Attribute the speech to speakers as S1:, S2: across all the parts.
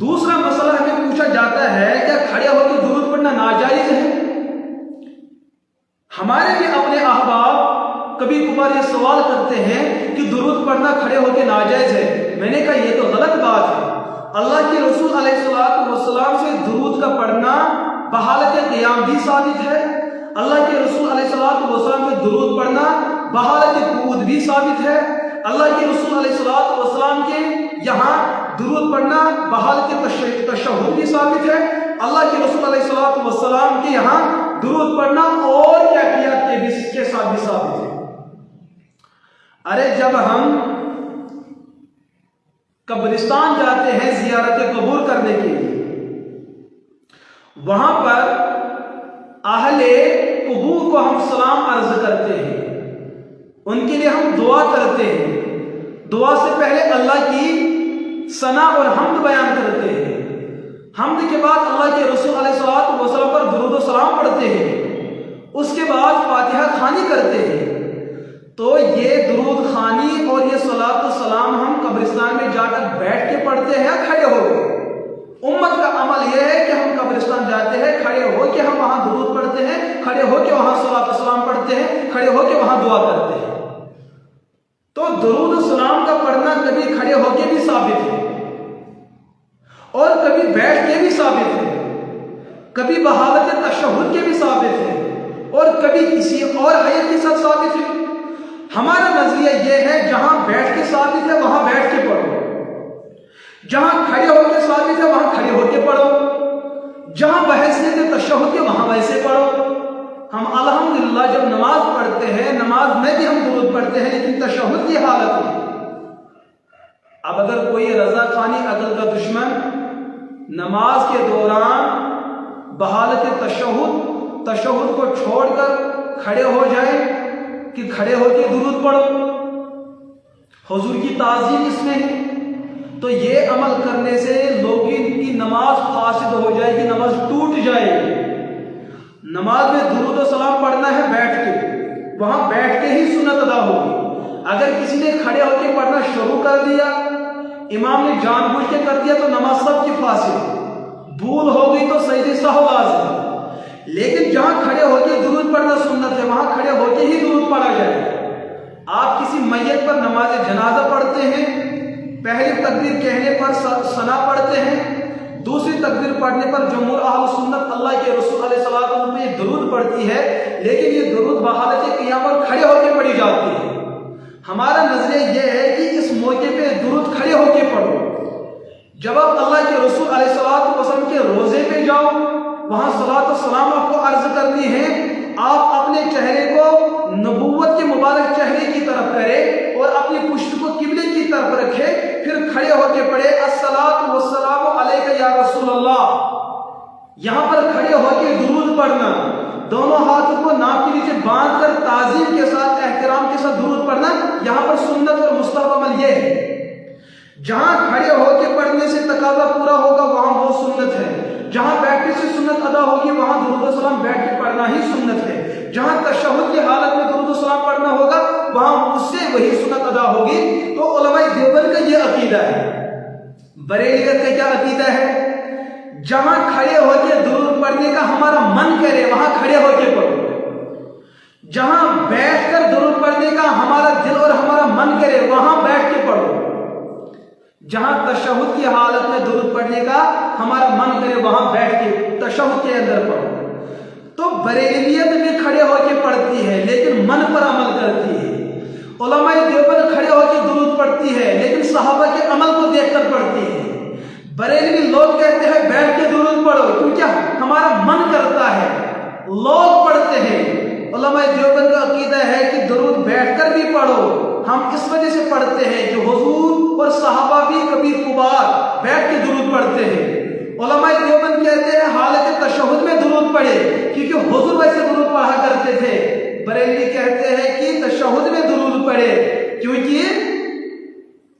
S1: دوسرا مسئلہ ہمیں پوچھا جاتا ہے کیا کھڑے ہو کے درود پڑھنا ناجائز ہے؟ ہمارے بھی اپنے احباب کبھی کبھار یہ سوال کرتے ہیں کہ درود پڑھنا کھڑے ہو کے ناجائز ہے۔ میں نے کہا یہ تو غلط بات ہے۔ اللہ کے رسول علیہ السلام سے درود کا پڑھنا بحالت قیام بھی ثابت ہے۔ اللہ کے رسول علیہ السلام سے درود پڑھنا بحالت قعود بھی ثابت ہے۔ اللہ کے رسول علیہ السلام کے یہاں درود پڑھنا بحالت تشہد بھی ثابت ہے۔ اللہ کے رسول علیہ السلام کے یہاں درود پڑھنا اور کیفیت کے ساتھ بھی ثابت ہے۔ ارے جب ہم قبرستان جاتے ہیں زیارت قبور کرنے کے لیے، وہاں پر اہل قبور کو ہم سلام عرض کرتے ہیں، ان کے لیے ہم دعا کرتے ہیں، دعا سے پہلے اللہ کی ثنا اور حمد بیان کرتے ہیں، حمد کے بعد اللہ کے رسول علیہ السلام پر درود و سلام پڑھتے ہیں، اس کے بعد فاتحہ خوانی کرتے ہیں۔ تو یہ درود خوانی اور یہ صلاۃ و سلام ہم قبرستان میں جا کر بیٹھ کے پڑھتے ہیں کھڑے ہو کے؟ امت کا عمل یہ ہے کہ ہم قبرستان جاتے ہیں، کھڑے ہو کے ہم وہاں درود پڑھتے ہیں، کھڑے ہو کے وہاں صلاۃ و سلام پڑھتے ہیں، کھڑے ہو کے وہاں دعا کرتے ہیں۔ تو درود و سلام کا پڑھنا کبھی کھڑے ہو کے بھی ثابت ہے اور کبھی بیٹھ کے بھی ثابت ہے، کبھی بحالت تشہد کے بھی ثابت ہے اور کبھی کسی اور حیت کے ساتھ ثابت ہے۔ ہمارا نظریہ یہ ہے جہاں بیٹھ کے ثابت ہے وہاں بیٹھ کے پڑھو، جہاں کھڑے ہو کے ثابت ہے وہاں کھڑے ہو کے پڑھو، جہاں بحیثیت تشہد کے وہاں ویسے پڑھو۔ ہم الحمدللہ جب نماز پڑھتے ہیں، نماز میں بھی ہم درود پڑھتے ہیں لیکن تشہد کی حالت میں۔ اب اگر کوئی رضا خانی عقل کا دشمن نماز کے دوران بحالت تشہد کو چھوڑ کر کھڑے ہو جائے کہ کھڑے ہو کے درود پڑھو، حضور کی تعظیم اس میں ہے، تو یہ عمل کرنے سے لوگوں کی نماز فاسد ہو جائے گی، نماز ٹوٹ جائے گی۔ نماز میں درود و سلام پڑھنا ہے بیٹھ کے، وہاں بیٹھ کے ہی سنت ادا ہوگی۔ اگر کسی نے کھڑے ہو کے پڑھنا شروع کر دیا، امام نے جان بوجھ کے کر دیا تو نماز سب کی فاسد، بھول ہو گئی تو سجدہ سہو لازم۔ لیکن جہاں کھڑے ہو کے درود پڑھنا سنت ہے وہاں کھڑے ہو کے ہی درود پڑھا جائے۔ آپ کسی میت پر نماز جنازہ پڑھتے ہیں، پہلی تکبیر کہنے پر ثنا پڑھتے ہیں، دوسری تکبیر پڑھنے پر جمہور اہل سنت اللہ کے رسول علیہ السلام میں درود پڑھتی ہے، لیکن یہ درود بحالت قیام پر کھڑے ہو کے پڑھی جاتی ہے۔ ہمارا نظریہ یہ ہے کہ اس موقع پہ درود کھڑے ہو کے پڑھو۔ جب آپ اللہ کے رسول علیہ السلام کے روزے پہ جاؤ، وہاں صلاۃ و سلام آپ کو عرض کرنی ہے، آپ اپنے چہرے کو نبوت کے مبارک چہرے کی طرف کریں اور اپنی پشت کو قبلے کی طرف رکھے، پھر کھڑے ہو کے پڑھے الصلاۃ والسلام علیک یا رسول اللہ۔ یہاں پر کھڑے ہو کے درود پڑھنا، دونوں ہاتھوں کو ناک کے نیچے باندھ کر تعظیم کے ساتھ احترام کے ساتھ درود پڑھنا، یہاں پر سنت اور مستحب عمل یہ ہے۔ جہاں کھڑے ہو کے پڑھنے سے تقاضا پورا ہوگا وہاں وہ سنت ہے، جہاں بیٹھنے سے سنت ادا ہوگی وہاں درود و سلام بیٹھ کے پڑھنا ہی سنت ہے، جہاں تشہد کی حالت میں درود و سلام پڑھنا ہوگا وہاں اس سے وہی سنت ادا ہوگی۔ تو علماء دیوبند کا یہ عقیدہ ہے۔ بریلیت کا کیا عقیدہ ہے؟ جہاں کھڑے ہو کے درود پڑھنے کا ہمارا من کرے وہاں کھڑے ہو کے پڑھو، جہاں بیٹھ کر درود پڑھنے کا ہمارا دل اور ہمارا من کرے وہاں بیٹھ کے پڑھو، جہاں تشہد کی حالت میں درود پڑھنے کا ہمارا من کرے وہاں بیٹھ کے تشہد کے اندر پڑھو۔ تو بریلیت بھی کھڑے ہو کے پڑھتی ہے لیکن من پر عمل کرتی ہے، علماء دیوبند کھڑے ہو کے درود پڑھتی ہے لیکن صحابہ کے عمل کو دیکھ کر پڑھتی ہے۔ بریلوی لوگ کہتے ہیں بیٹھ کے درود پڑھو کیونکہ ہمارا من کرتا ہے، لوگ پڑھتے ہیں۔ علماء دیوبند کا عقیدہ ہے کہ درود بیٹھ کر بھی پڑھو۔ ہم اس وجہ سے پڑھتے ہیں کہ حضور اور صحابہ بھی کبھی کبھار بیٹھ کے درود پڑھتے ہیں۔ علماء دیوبند کہتے ہیں حالت تشہد میں درود پڑھے کیونکہ حضور ویسے درود پڑھا کرتے تھے۔ بریلوی کہتے ہیں کہ تشہد میں درود پڑھے کیونکہ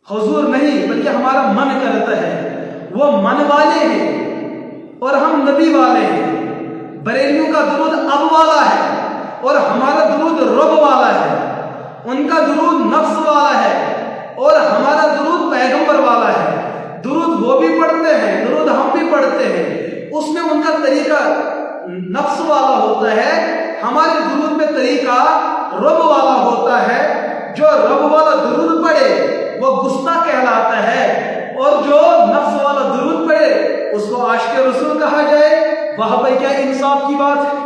S1: حضور نہیں بلکہ ہمارا من کرتا ہے، وہ من والے ہیں اور ہم نبی والے ہیں۔ بریلیوں کا درود اب والا ہے اور ہمارا درود رب والا ہے، ان کا درود نفس والا ہے اور ہمارا درود پیغمبر والا ہے۔ درود وہ بھی پڑھتے ہیں، درود ہم بھی پڑھتے ہیں، اس میں ان کا طریقہ نفس والا ہوتا ہے، ہمارے درود میں طریقہ رب والا ہوتا ہے۔ جو رب والا درود پڑھے وہ گستاخ کہلاتا ہے، اور جو نفس والا درود پڑھے اس کو عاشق رسول کہا جائے۔ وہاں پہ کیا انصاف کی بات ہے؟